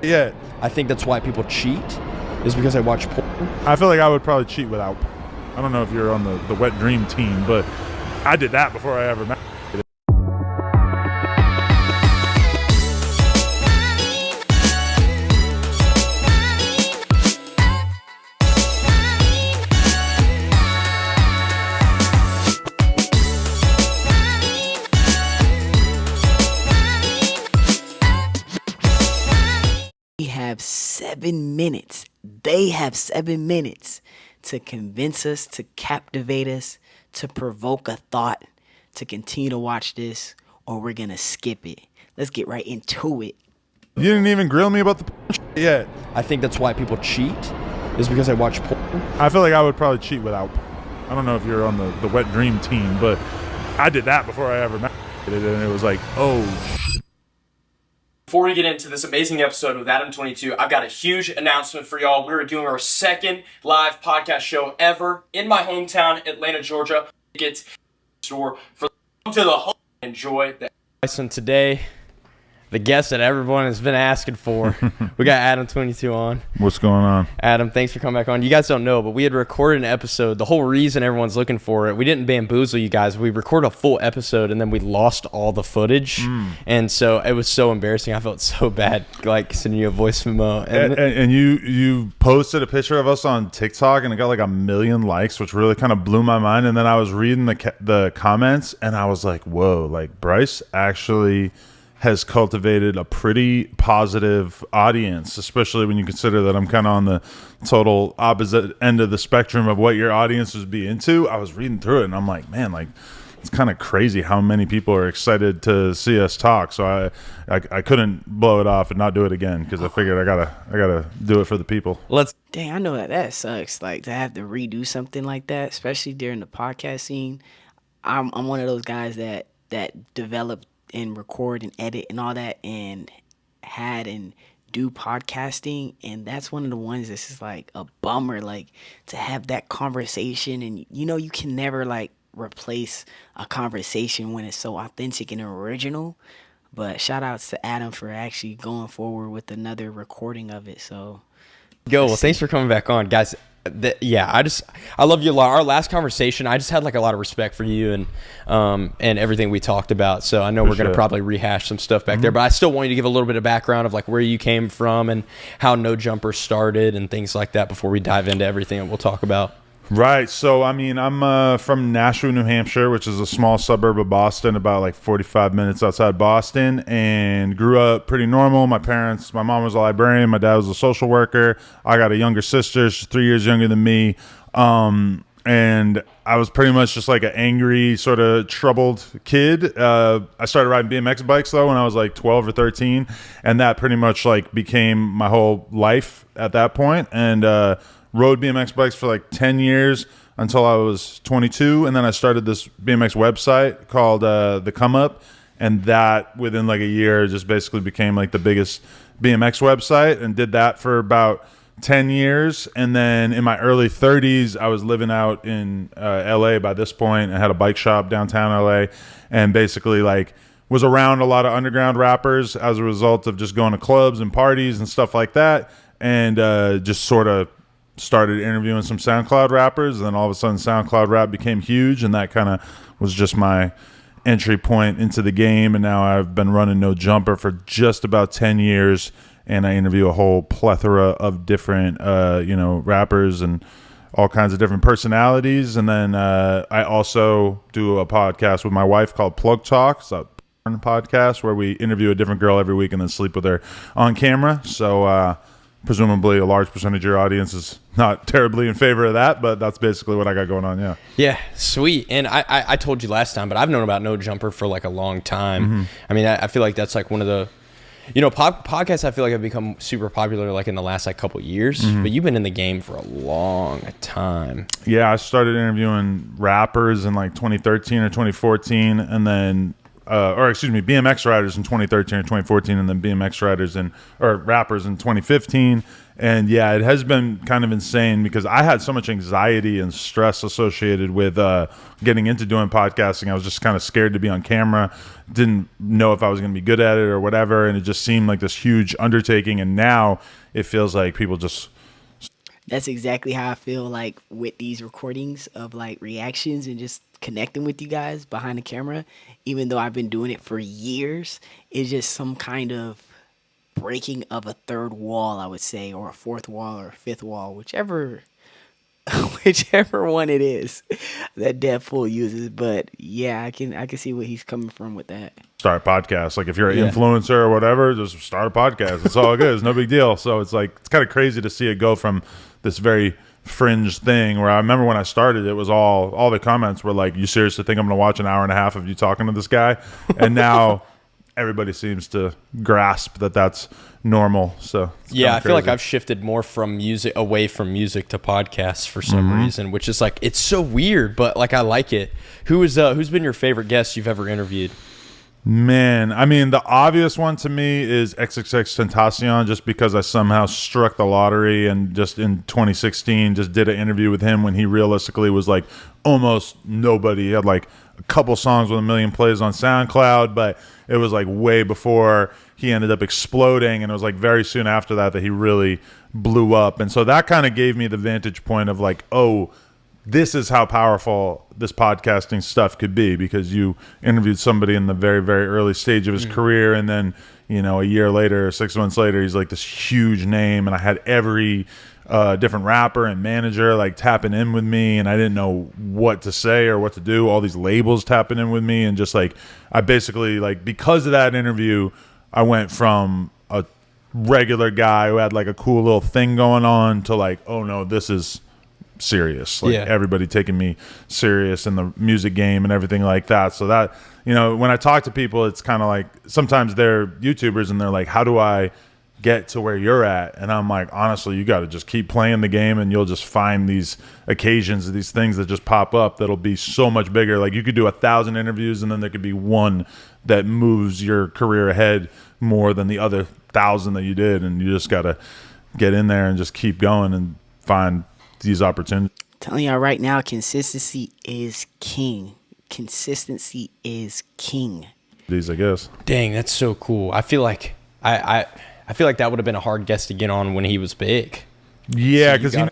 yet. I think that's why people cheat, is because they watch porn. I feel like I would probably cheat without. I don't know if you're on the wet dream team, but I did that before I ever met. We have 7 minutes. They have 7 minutes to convince us, to captivate us, to provoke a thought, to continue to watch this, or we're going to skip it. Let's get right into it. You didn't even grill me about the yet. I think that's why people cheat, is because they watch porn. I feel like I would probably cheat without. I don't know if you're on the wet dream team, but I did that before I ever met it, and it was like, oh shit. Before we get into this amazing episode with Adam22, I've got a huge announcement for y'all. We're doing our second live podcast show ever in my hometown, Atlanta, Georgia. Tickets store for to the home. Enjoy that. And today, the guest that everyone has been asking for, we got Adam22 on. What's going on? Adam, thanks for coming back on. You guys don't know, but we had recorded an episode. The whole reason everyone's looking for it, we didn't bamboozle you guys. We recorded a full episode, and then we lost all the footage. And so it was so embarrassing. I felt so bad, like, sending you a voice memo. And you posted a picture of us on TikTok, and it got like 1 million likes, which really kind of blew my mind. And then I was reading the comments, and I was like, whoa, like Bryce actually has cultivated a pretty positive audience, especially when you consider that I'm kind of on the total opposite end of the spectrum of what your audience would be into. I was reading through it, and I'm like, man, like, it's kind of crazy how many people are excited to see us talk. So I couldn't blow it off and not do it again, because I figured I gotta do it for the people. Dang, I know that sucks. Like, to have to redo something like that, especially during the podcast scene. I'm one of those guys that develop and record and edit and all that, and do podcasting, and that's one of the ones that's just like a bummer, like, to have that conversation. And you can never like replace a conversation when it's so authentic and original. But shout outs to Adam for actually going forward with another recording of it. So well, thanks for coming back on, guys. I love you a lot. Our last conversation, I just had like a lot of respect for you and everything we talked about. So I know we're going to probably rehash some stuff back there, but I still want you to give a little bit of background of like where you came from and how No Jumper started and things like that before we dive into everything that we'll talk about. Right. So, I mean, I'm from Nashua, New Hampshire, which is a small suburb of Boston, about like 45 minutes outside Boston, and grew up pretty normal. My mom was a librarian. My dad was a social worker. I got a younger sister. She's 3 years younger than me. And I was pretty much just like an angry, sort of troubled kid. I started riding BMX bikes, though, when I was like 12 or 13. And that pretty much like became my whole life at that point. And, rode BMX bikes for like 10 years until I was 22, and then I started this BMX website called The Come Up, and that within like a year just basically became like the biggest BMX website, and did that for about 10 years. And then in my early 30s, I was living out in LA by this point. I had a bike shop downtown LA, and basically like was around a lot of underground rappers as a result of just going to clubs and parties and stuff like that, and just sort of started interviewing some SoundCloud rappers. And then all of a sudden SoundCloud rap became huge, and that kind of was just my entry point into the game. And now I've been running No Jumper for just about 10 years, and I interview a whole plethora of different rappers and all kinds of different personalities. And then I also do a podcast with my wife called Plug Talk. It's a porn podcast where we interview a different girl every week and then sleep with her on camera. So presumably a large percentage of your audience is not terribly in favor of that, but that's basically what I got going on. Yeah, sweet. And I told you last time, but I've known about No Jumper for like a long time. I mean, I feel like that's like one of the, podcasts I feel like have become super popular like in the last like couple years, but you've been in the game for a long time. Yeah, I started interviewing rappers in like 2013 or 2014, and then BMX riders in 2013 or 2014, and then BMX riders or rappers in 2015. And yeah, it has been kind of insane because I had so much anxiety and stress associated with getting into doing podcasting. I was just kind of scared to be on camera, didn't know if I was going to be good at it or whatever, and it just seemed like this huge undertaking. And now it feels like people just. That's exactly how I feel like with these recordings of like reactions and just connecting with you guys behind the camera. Even though I've been doing it for years, it's just some kind of breaking of a third wall, I would say, or a fourth wall or a fifth wall, whichever one it is that Deadpool uses. But yeah, I can see where he's coming from with that. Start a podcast. Like if you're an influencer or whatever, just start a podcast. It's all good. It's no big deal. So it's like, it's kind of crazy to see it go from this very fringe thing where I remember when I started, it was all the comments were like, you seriously think I'm going to watch an hour and a half of you talking to this guy? And now everybody seems to grasp that that's normal. So yeah, I feel like I've shifted more from music away from music to podcasts for some reason, which is like, it's so weird, but like I like it. Who's been your favorite guest you've ever interviewed? Man, I mean, the obvious one to me is XXXTentacion, just because I somehow struck the lottery and just in 2016 just did an interview with him when he realistically was like almost nobody. He had like a couple songs with 1 million plays on SoundCloud, but it was like way before he ended up exploding, and it was like very soon after that he really blew up. And so that kind of gave me the vantage point of like, oh, this is how powerful this podcasting stuff could be, because you interviewed somebody in the very, very early stage of his career, and then, you know, a year later, 6 months later, he's like this huge name, and I had every different rapper and manager like tapping in with me, and I didn't know what to say or what to do. All these labels tapping in with me, and just like I basically, like, because of that interview, I went from a regular guy who had like a cool little thing going on to like, oh no, this is serious. Like everybody taking me serious in the music game and everything like that. So that, you know, when I talk to people, it's kind of like sometimes they're YouTubers and they're like, how do I get to where you're at? And I'm like, honestly, you got to just keep playing the game, and you'll just find these occasions, these things that just pop up that'll be so much bigger. Like you could do 1,000 interviews, and then there could be one that moves your career ahead more than the other 1,000 that you did. And you just got to get in there and just keep going and find these opportunities. I'm telling y'all right now, consistency is king. Consistency is king. These, I guess. Dang, that's so cool. I feel like I feel like that would have been a hard guest to get on when he was big. Yeah, because all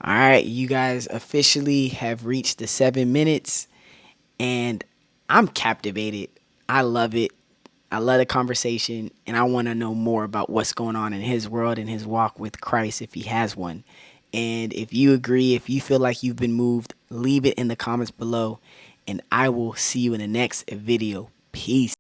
right, you guys officially have reached the 7 minutes, and I'm captivated. I love it. I love the conversation, and I want to know more about what's going on in his world and his walk with Christ, if he has one. And if you agree, if you feel like you've been moved, leave it in the comments below, and I will see you in the next video. Peace.